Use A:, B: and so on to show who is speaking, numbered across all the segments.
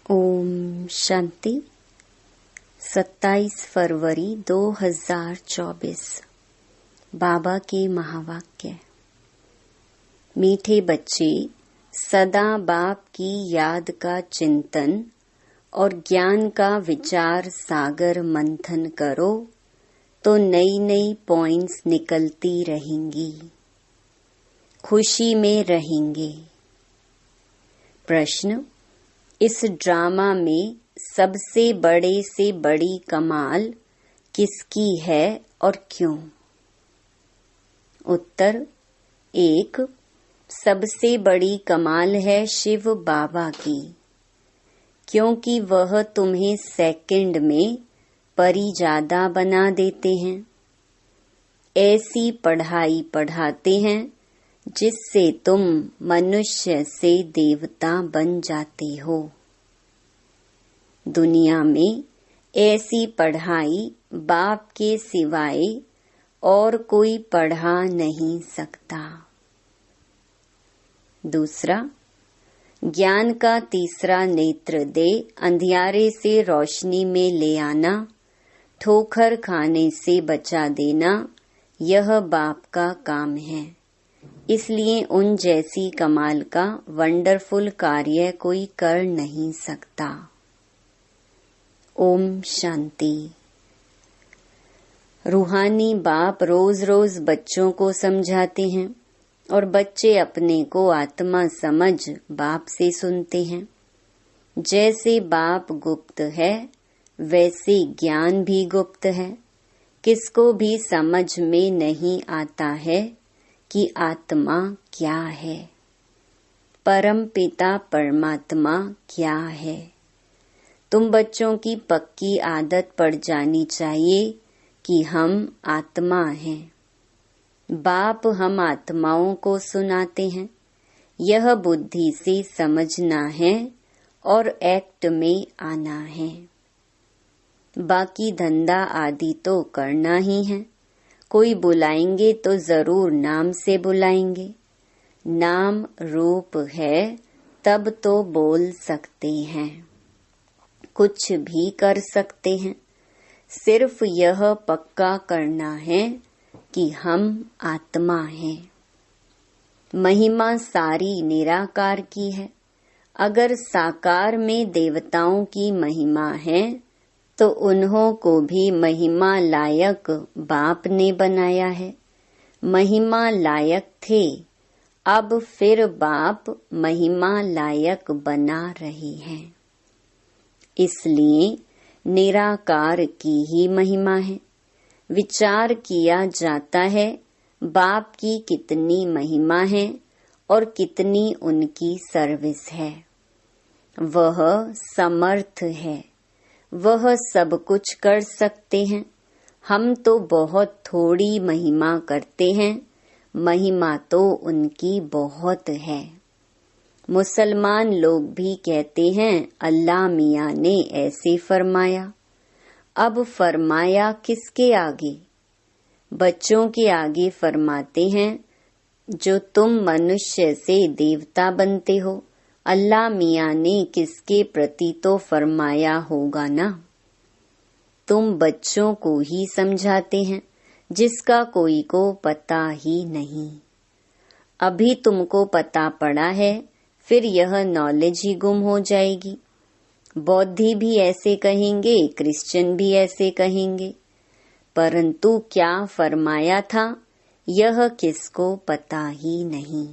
A: ओम शांति। 27 फरवरी 2024। बाबा के महावाक्य। मीठे बच्चे, सदा बाप की याद का चिंतन और ज्ञान का विचार सागर मंथन करो तो नई नई पॉइंट्स निकलती रहेंगी, खुशी में रहेंगे। प्रश्न: इस ड्रामा में सबसे बड़े से बड़ी कमाल किसकी है और क्यों? उत्तर: 1. सबसे बड़ी कमाल है शिव बाबा की, क्योंकि वह तुम्हें सेकंड में परिजादा बना देते हैं। ऐसी पढ़ाई पढ़ाते हैं जिससे तुम मनुष्य से देवता बन जाते हो। दुनिया में ऐसी पढ़ाई बाप के सिवाय और कोई पढ़ा नहीं सकता। दूसरा, ज्ञान का तीसरा नेत्र दे अंधियारे से रोशनी में ले आना, ठोकर खाने से बचा देना, यह बाप का काम है। इसलिए उन जैसी कमाल का वंडरफुल कार्य कोई कर नहीं सकता। ओम शांति। रूहानी बाप रोज रोज बच्चों को समझाते हैं और बच्चे अपने को आत्मा समझ बाप से सुनते हैं। जैसे बाप गुप्त है वैसे ज्ञान भी गुप्त है। किसको भी समझ में नहीं आता है कि आत्मा क्या है, परम पिता परमात्मा क्या है। तुम बच्चों की पक्की आदत पड़ जानी चाहिए कि हम आत्मा हैं। बाप हम आत्माओं को सुनाते हैं। यह बुद्धि से समझना है और एक्ट में आना है। बाकी धंधा आदि तो करना ही है। कोई बुलाएंगे तो जरूर नाम से बुलाएंगे। नाम रूप है तब तो बोल सकते हैं, कुछ भी कर सकते हैं। सिर्फ यह पक्का करना है कि हम आत्मा हैं। महिमा सारी निराकार की है। अगर साकार में देवताओं की महिमा है तो उन्हों को भी महिमा लायक बाप ने बनाया है। महिमा लायक थे, अब फिर बाप महिमा लायक बना रहे हैं। इसलिए निराकार की ही महिमा है। विचार किया जाता है बाप की कितनी महिमा है और कितनी उनकी सर्विस है। वह समर्थ है, वह सब कुछ कर सकते हैं। हम तो बहुत थोड़ी महिमा करते हैं, महिमा तो उनकी बहुत है। मुसलमान लोग भी कहते हैं अल्लाह मियाँ ने ऐसे फरमाया। अब फरमाया किसके आगे? बच्चों के आगे फरमाते हैं जो तुम मनुष्य से देवता बनते हो। अल्लाह मियाँ ने किसके प्रति तो फरमाया होगा ना। तुम बच्चों को ही समझाते हैं जिसका कोई को पता ही नहीं। अभी तुमको पता पड़ा है, फिर यह नॉलेज ही गुम हो जाएगी। बौद्धि भी ऐसे कहेंगे, क्रिश्चियन भी ऐसे कहेंगे, परंतु क्या फरमाया था यह किसको पता ही नहीं।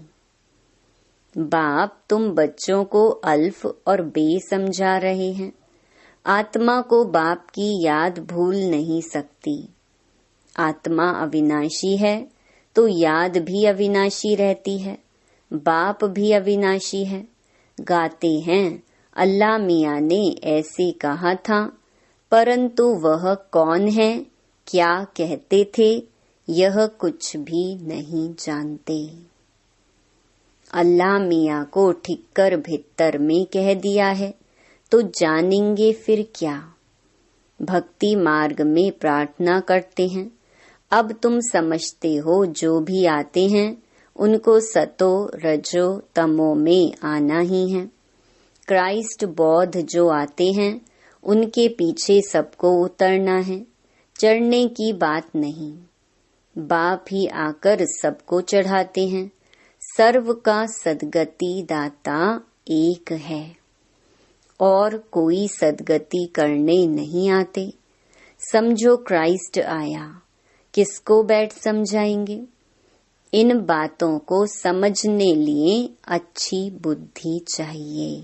A: बाप तुम बच्चों को अल्फ और बे समझा रहे हैं। आत्मा को बाप की याद भूल नहीं सकती। आत्मा अविनाशी है तो याद भी अविनाशी रहती है। बाप भी अविनाशी है। गाते हैं अल्लाह मियाँ ने ऐसे कहा था, परंतु वह कौन है, क्या कहते थे, यह कुछ भी नहीं जानते। अल्लाह मियाँ को ठिक्कर भीतर में कह दिया है तो जानेंगे फिर क्या। भक्ति मार्ग में प्रार्थना करते हैं। अब तुम समझते हो जो भी आते हैं उनको सतो रजो तमो में आना ही है। क्राइस्ट बौद्ध जो आते हैं उनके पीछे सबको उतरना है, चढ़ने की बात नहीं। बाप ही आकर सबको चढ़ाते हैं। सर्व का सद्गति दाता एक है और कोई सद्गति करने नहीं आते। समझो क्राइस्ट आया, किसको बैठ समझाएंगे? इन बातों को समझने लिए अच्छी बुद्धि चाहिए।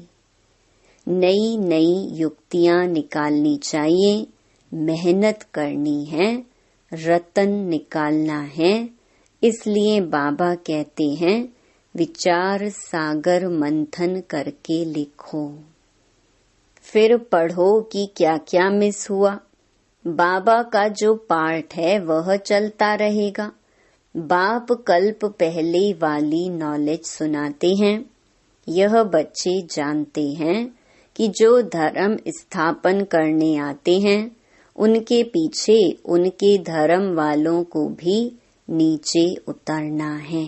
A: नई नई युक्तियां निकालनी चाहिए, मेहनत करनी है, रतन निकालना है। इसलिए बाबा कहते हैं विचार सागर मंथन करके लिखो। फिर पढ़ो कि क्या क्या मिस हुआ। बाबा का जो पाठ है वह चलता रहेगा। बाप कल्प पहले वाली नॉलेज सुनाते हैं। यह बच्चे जानते हैं कि जो धर्म स्थापन करने आते हैं उनके पीछे उनके धर्म वालों को भी नीचे उतरना है।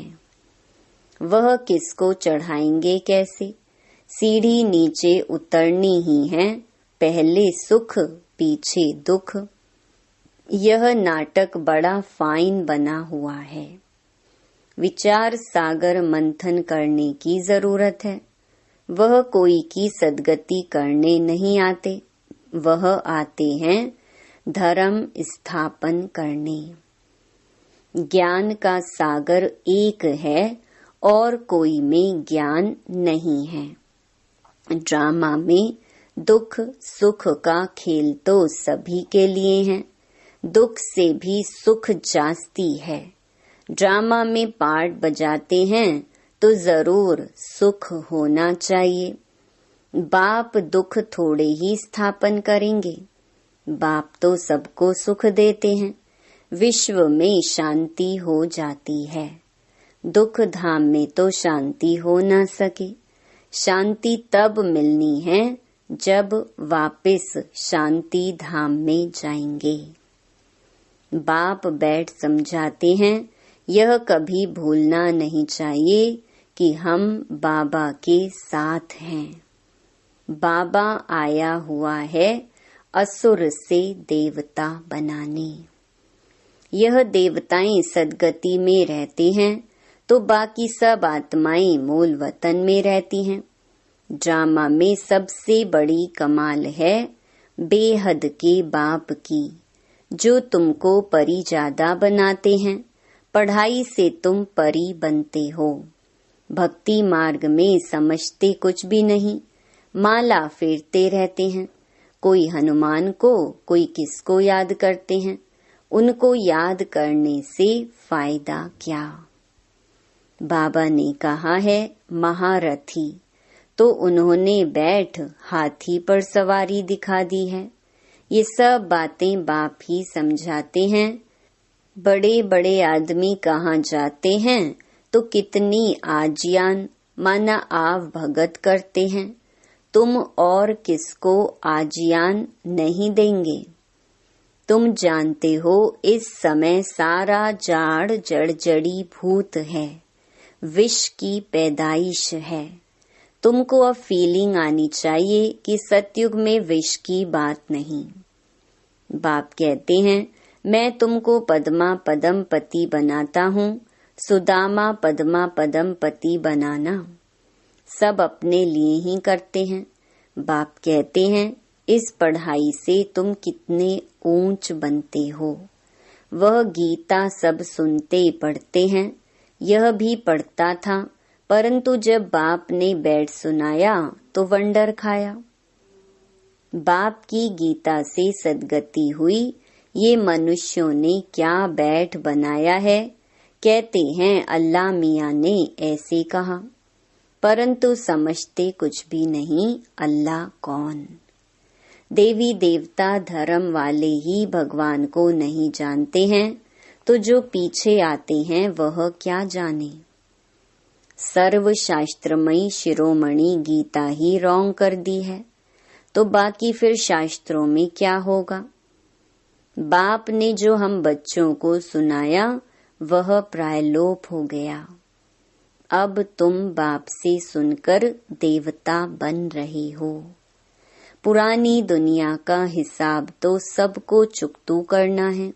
A: वह किसको चढ़ाएंगे कैसे? सीढ़ी नीचे उतरनी ही है, पहले सुख पीछे दुख। यह नाटक बड़ा फाइन बना हुआ है। विचार सागर मंथन करने की जरूरत है। वह कोई की सद्गति करने नहीं आते, वह आते हैं धर्म स्थापन करने। ज्ञान का सागर एक है और कोई में ज्ञान नहीं है। ड्रामा में दुख सुख का खेल तो सभी के लिए है। दुख से भी सुख जास्ती है। ड्रामा में पार्ट बजाते हैं तो जरूर सुख होना चाहिए। बाप दुख थोड़े ही स्थापन करेंगे। बाप तो सबको सुख देते हैं। विश्व में शांति हो जाती है। दुख धाम में तो शांति हो ना सके। शांति तब मिलनी है जब वापस शांति धाम में जाएंगे। बाप बैठ समझाते हैं, यह कभी भूलना नहीं चाहिए कि हम बाबा के साथ हैं। बाबा आया हुआ है असुर से देवता बनाने। यह देवताएं सदगति में रहते हैं तो बाकी सब आत्माएं मूल वतन में रहती हैं। ड्रामा में सबसे बड़ी कमाल है बेहद के बाप की, जो तुमको परी ज्यादा बनाते हैं। पढ़ाई से तुम परी बनते हो। भक्ति मार्ग में समझते कुछ भी नहीं, माला फेरते रहते हैं। कोई हनुमान को, कोई किसको याद करते हैं। उनको याद करने से फायदा क्या? बाबा ने कहा है महारथी, तो उन्होंने बैठ हाथी पर सवारी दिखा दी है। ये सब बातें बाप ही समझाते हैं। बड़े बड़े आदमी कहाँ जाते हैं तो कितनी आजियान माना आव भगत करते हैं। तुम और किसको आजियान नहीं देंगे? तुम जानते हो इस समय सारा जाड़ जड़ी भूत है, विष की पैदाइश है। तुमको अब फीलिंग आनी चाहिए कि सतयुग में विष की बात नहीं। बाप कहते हैं मैं तुमको पद्मा पदम पति बनाता हूँ, सुदामा पद्मा पदम पति बनाना। सब अपने लिए ही करते हैं। बाप कहते हैं इस पढ़ाई से तुम कितने ऊंच बनते हो। वह गीता सब सुनते पढ़ते हैं। यह भी पढ़ता था, परंतु जब बाप ने बैठ सुनाया तो वंडर खाया। बाप की गीता से सदगति हुई। ये मनुष्यों ने क्या बैठ बनाया है। कहते हैं अल्लाह मियाँ ने ऐसे कहा, परंतु समझते कुछ भी नहीं। अल्लाह कौन? देवी देवता धर्म वाले ही भगवान को नहीं जानते हैं, तो जो पीछे आते हैं वह क्या जाने। सर्व शास्त्रमयी शिरोमणि गीता ही रॉन्ग कर दी है, तो बाकी फिर शास्त्रों में क्या होगा। बाप ने जो हम बच्चों को सुनाया वह प्रायलोप हो गया। अब तुम बाप से सुनकर देवता बन रहे हो। पुरानी दुनिया का हिसाब तो सबको चुकतू करना है।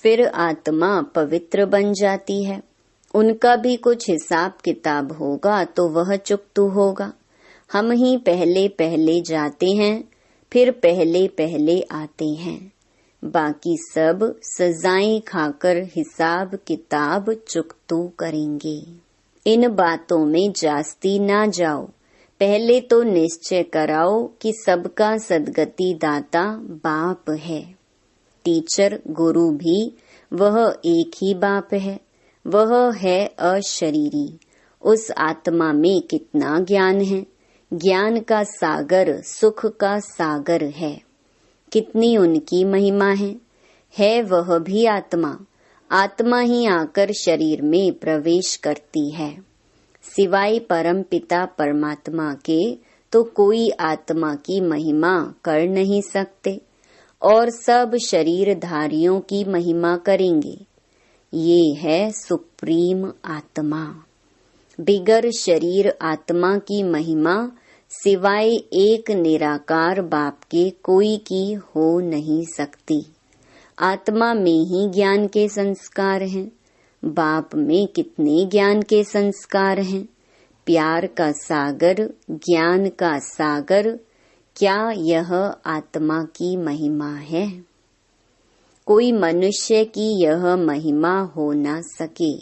A: फिर आत्मा पवित्र बन जाती है। उनका भी कुछ हिसाब किताब होगा तो वह चुकतू होगा। हम ही पहले पहले जाते हैं, फिर पहले पहले आते हैं। बाकी सब सजाएं खाकर हिसाब किताब चुकतू करेंगे। इन बातों में जास्ती ना जाओ। पहले तो निश्चय कराओ कि सबका सद्गति दाता बाप है। टीचर गुरु भी वह एक ही बाप है। वह है अशरीरी। उस आत्मा में कितना ज्ञान है। ज्ञान का सागर सुख का सागर है। कितनी उनकी महिमा है वह भी आत्मा। आत्मा ही आकर शरीर में प्रवेश करती है। सिवाय परम पिता परमात्मा के तो कोई आत्मा की महिमा कर नहीं सकते और सब शरीरधारियों की महिमा करेंगे। ये है सुप्रीम आत्मा। बिगर शरीर आत्मा की महिमा सिवाय एक निराकार बाप के कोई की हो नहीं सकती। आत्मा में ही ज्ञान के संस्कार हैं। बाप में कितने ज्ञान के संस्कार हैं। प्यार का सागर, ज्ञान का सागर, क्या यह आत्मा की महिमा है? कोई मनुष्य की यह महिमा हो न सके।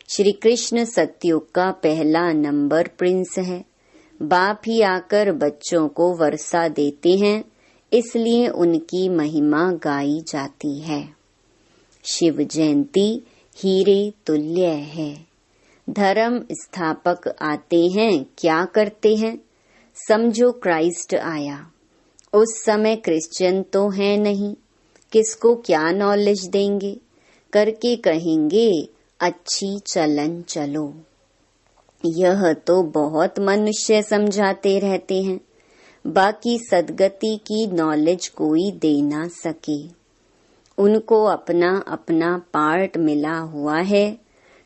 A: श्री कृष्ण सतयुग का पहला नंबर प्रिंस है। बाप ही आकर बच्चों को वर्षा देते हैं, इसलिए उनकी महिमा गाई जाती है। शिव जयंती हीरे तुल्य है। धर्म स्थापक आते हैं, क्या करते हैं? समझो क्राइस्ट आया। उस समय क्रिश्चियन तो है नहीं, किसको क्या नॉलेज देंगे? करके कहेंगे अच्छी चलन चलो। यह तो बहुत मनुष्य समझाते रहते हैं। बाकी सद्गति की नॉलेज कोई दे ना सके। उनको अपना अपना पार्ट मिला हुआ है।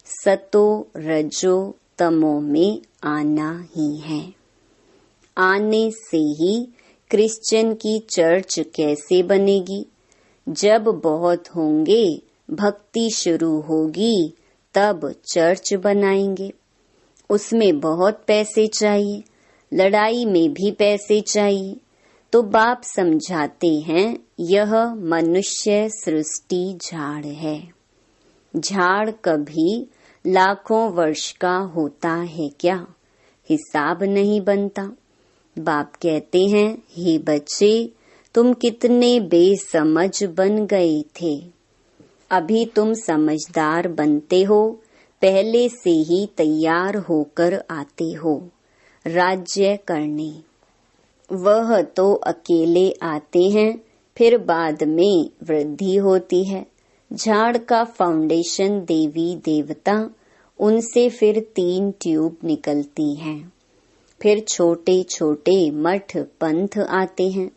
A: सतो रजो तमो में आना ही है। आने से ही क्रिश्चियन की चर्च कैसे बनेगी? जब बहुत होंगे, भक्ति शुरू होगी, तब चर्च बनाएंगे। उसमें बहुत पैसे चाहिए, लड़ाई में भी पैसे चाहिए। तो बाप समझाते हैं यह मनुष्य सृष्टि झाड़ है। झाड़ कभी लाखों वर्ष का होता है क्या? हिसाब नहीं बनता। बाप कहते हैं हे बच्चे, तुम कितने बेसमझ बन गए थे। अभी तुम समझदार बनते हो। पहले से ही तैयार होकर आते हो राज्य करने। वह तो अकेले आते हैं, फिर बाद में वृद्धि होती है। झाड़ का फाउंडेशन देवी देवता, उनसे फिर 3 ट्यूब निकलती हैं। फिर छोटे छोटे मठ पंथ आते हैं।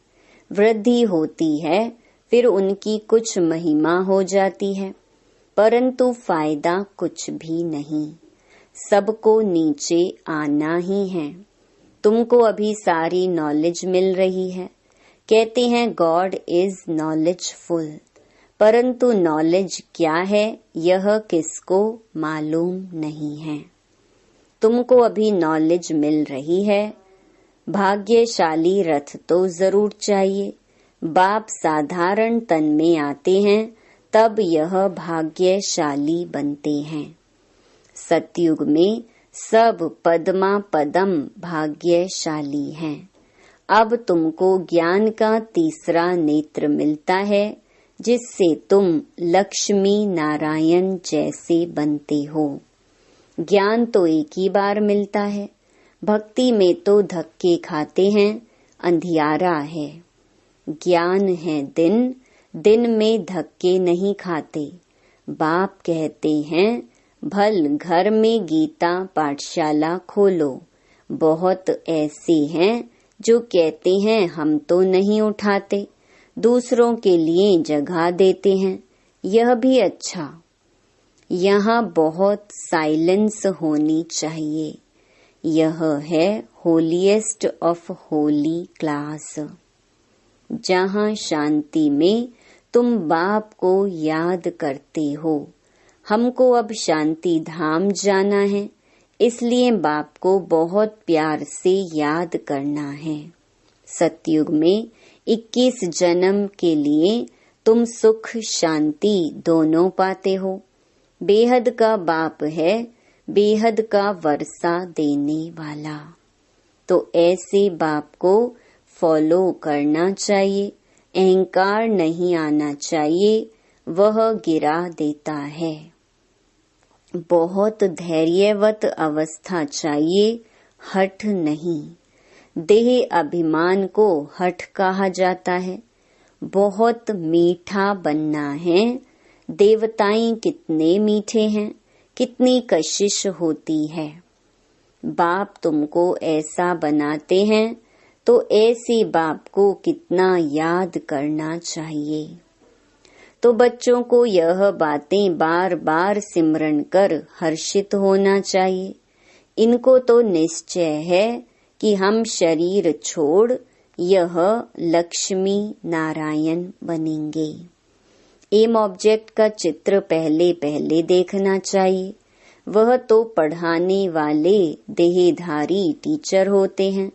A: वृद्धि होती है, फिर उनकी कुछ महिमा हो जाती है, परंतु फायदा कुछ भी नहीं। सबको नीचे आना ही है। तुमको अभी सारी नॉलेज मिल रही है। कहते हैं गॉड इज नॉलेजफुल, परंतु नॉलेज क्या है यह किसको मालूम नहीं है। तुमको अभी नॉलेज मिल रही है। भाग्यशाली रथ तो जरूर चाहिए। बाप साधारण तन में आते हैं, तब यह भाग्यशाली बनते हैं। सतयुग में सब पद्मा पदम भाग्यशाली हैं। अब तुमको ज्ञान का तीसरा नेत्र मिलता है, जिससे तुम लक्ष्मी नारायण जैसे बनते हो। ज्ञान तो एक ही बार मिलता है। भक्ति में तो धक्के खाते हैं, अंधियारा है। ज्ञान है दिन, दिन में धक्के नहीं खाते। बाप कहते हैं भल घर में गीता पाठशाला खोलो। बहुत ऐसे हैं जो कहते हैं हम तो नहीं उठाते, दूसरों के लिए जगह देते हैं। यह भी अच्छा। यहाँ बहुत साइलेंस होनी चाहिए। यह है होलीएस्ट ऑफ होली क्लास, जहाँ शांति में तुम बाप को याद करते हो। हमको अब शांति धाम जाना है, इसलिए बाप को बहुत प्यार से याद करना है। सतयुग में 21 जन्म के लिए तुम सुख शांति दोनों पाते हो। बेहद का बाप है, बेहद का वर्षा देने वाला। तो ऐसे बाप को फॉलो करना चाहिए। अहंकार नहीं आना चाहिए, वह गिरा देता है। बहुत धैर्यवत अवस्था चाहिए, हठ नहीं। देह अभिमान को हठ कहा जाता है। बहुत मीठा बनना है। देवताएं कितने मीठे हैं, कितनी कशिश होती है। बाप तुमको ऐसा बनाते हैं, तो ऐसे बाप को कितना याद करना चाहिए। तो बच्चों को यह बातें बार बार सिमरन कर हर्षित होना चाहिए। इनको तो निश्चय है कि हम शरीर छोड़ यह लक्ष्मी नारायण बनेंगे। एम ऑब्जेक्ट का चित्र पहले पहले देखना चाहिए। वह तो पढ़ाने वाले देहधारी टीचर होते हैं।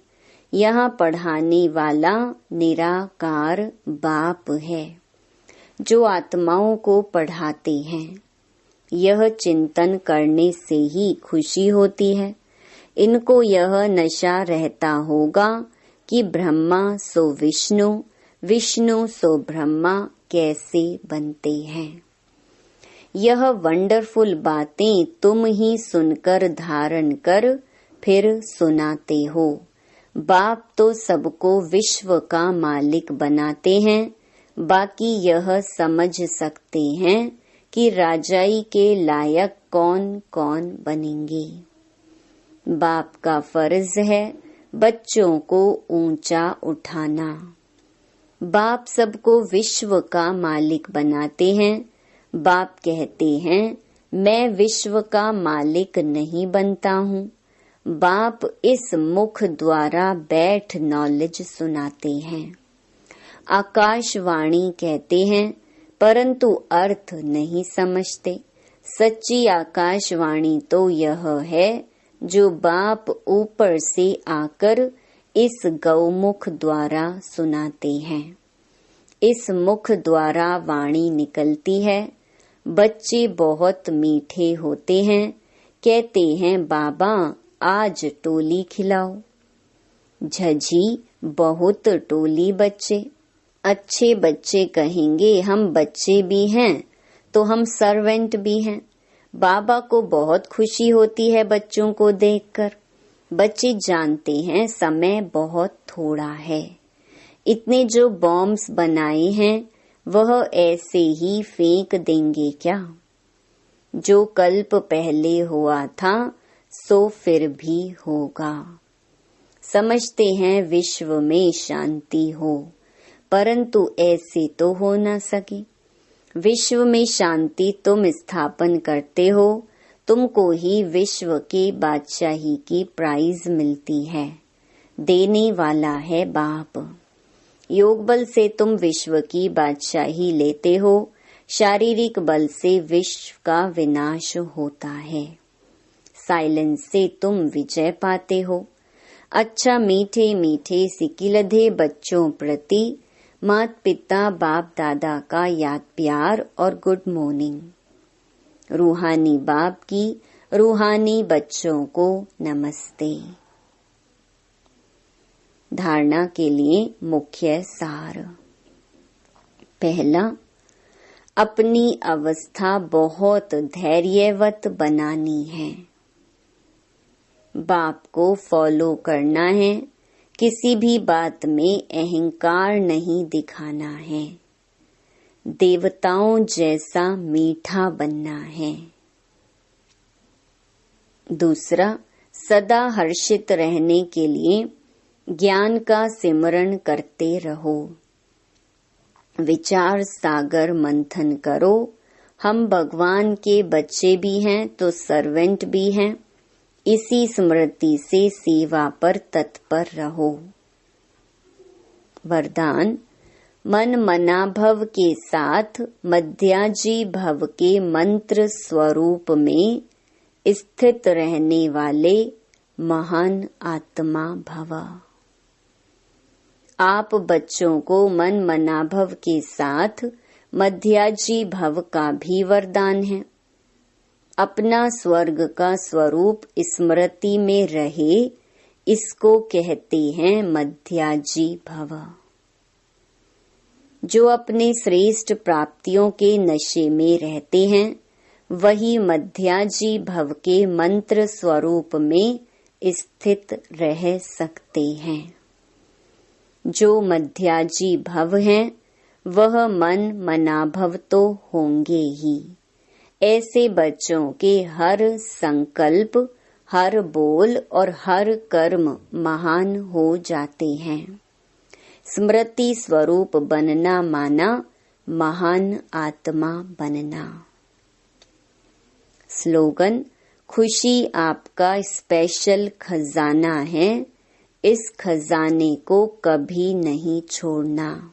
A: यहाँ पढ़ाने वाला निराकार बाप है, जो आत्माओं को पढ़ाते हैं। यह चिंतन करने से ही खुशी होती है। इनको यह नशा रहता होगा कि ब्रह्मा सो विष्णु, विष्णु सो ब्रह्मा कैसे बनते हैं। यह वंडरफुल बातें तुम ही सुनकर धारण कर फिर सुनाते हो। बाप तो सबको विश्व का मालिक बनाते हैं। बाकी यह समझ सकते हैं कि राजाई के लायक कौन कौन बनेंगे। बाप का फर्ज है बच्चों को ऊंचा उठाना। बाप सबको विश्व का मालिक बनाते हैं। बाप कहते हैं, मैं विश्व का मालिक नहीं बनता हूँ। बाप इस मुख द्वारा बैठ नॉलेज सुनाते हैं। आकाशवाणी कहते हैं, परंतु अर्थ नहीं समझते। सच्ची आकाशवाणी तो यह है जो बाप ऊपर से आकर इस गौमुख द्वारा सुनाते हैं। इस मुख द्वारा वाणी निकलती है। बच्चे बहुत मीठे होते हैं। कहते हैं, बाबा आज टोली खिलाओ। झझी बहुत टोली बच्चे। अच्छे बच्चे कहेंगे, हम बच्चे भी हैं तो हम सर्वेंट भी हैं। बाबा को बहुत खुशी होती है बच्चों को देखकर। बच्चे जानते हैं समय बहुत थोड़ा है। इतने जो बॉम्ब्स बनाए हैं वह ऐसे ही फेंक देंगे क्या? जो कल्प पहले हुआ था सो फिर भी होगा। समझते हैं विश्व में शांति हो, परंतु ऐसे तो हो न सके। विश्व में शांति तुम स्थापन करते हो, तुमको ही विश्व के बादशाही की प्राइज मिलती है। देने वाला है बाप। योग बल से तुम विश्व की बादशाही लेते हो, शारीरिक बल से विश्व का विनाश होता है। साइलेंस से तुम विजय पाते हो। अच्छा मीठे मीठे सिकिलधे बच्चों प्रति माता पिता बाप दादा का याद प्यार और गुड मॉर्निंग। रूहानी बाप की रूहानी बच्चों को नमस्ते। धारणा के लिए मुख्य सार। पहला, अपनी अवस्था बहुत धैर्यवत बनानी है। बाप को फॉलो करना है। किसी भी बात में अहंकार नहीं दिखाना है। देवताओं जैसा मीठा बनना है। दूसरा, सदा हर्षित रहने के लिए ज्ञान का सिमरण करते रहो। विचार सागर मंथन करो, हम भगवान के बच्चे भी हैं तो सर्वेंट भी हैं। इसी स्मृति से सेवा पर तत्पर रहो। वरदान, मन मना भव के साथ मध्याजी भव के मंत्र स्वरूप में स्थित रहने वाले महान आत्मा भव। आप बच्चों को मन मना भव के साथ मध्याजी भव का भी वरदान है। अपना स्वर्ग का स्वरूप स्मृति में रहे, इसको कहते हैं मध्याजी भव। जो अपने श्रेष्ठ प्राप्तियों के नशे में रहते हैं, वही मध्याजी भव के मंत्र स्वरूप में स्थित रह सकते हैं। जो मध्याजी भव हैं, वह मन मना भव तो होंगे ही। ऐसे बच्चों के हर संकल्प, हर बोल और हर कर्म महान हो जाते हैं। स्मृति स्वरूप बनना माना महान आत्मा बनना। स्लोगन, खुशी आपका स्पेशल खजाना है, इस खजाने को कभी नहीं छोड़ना।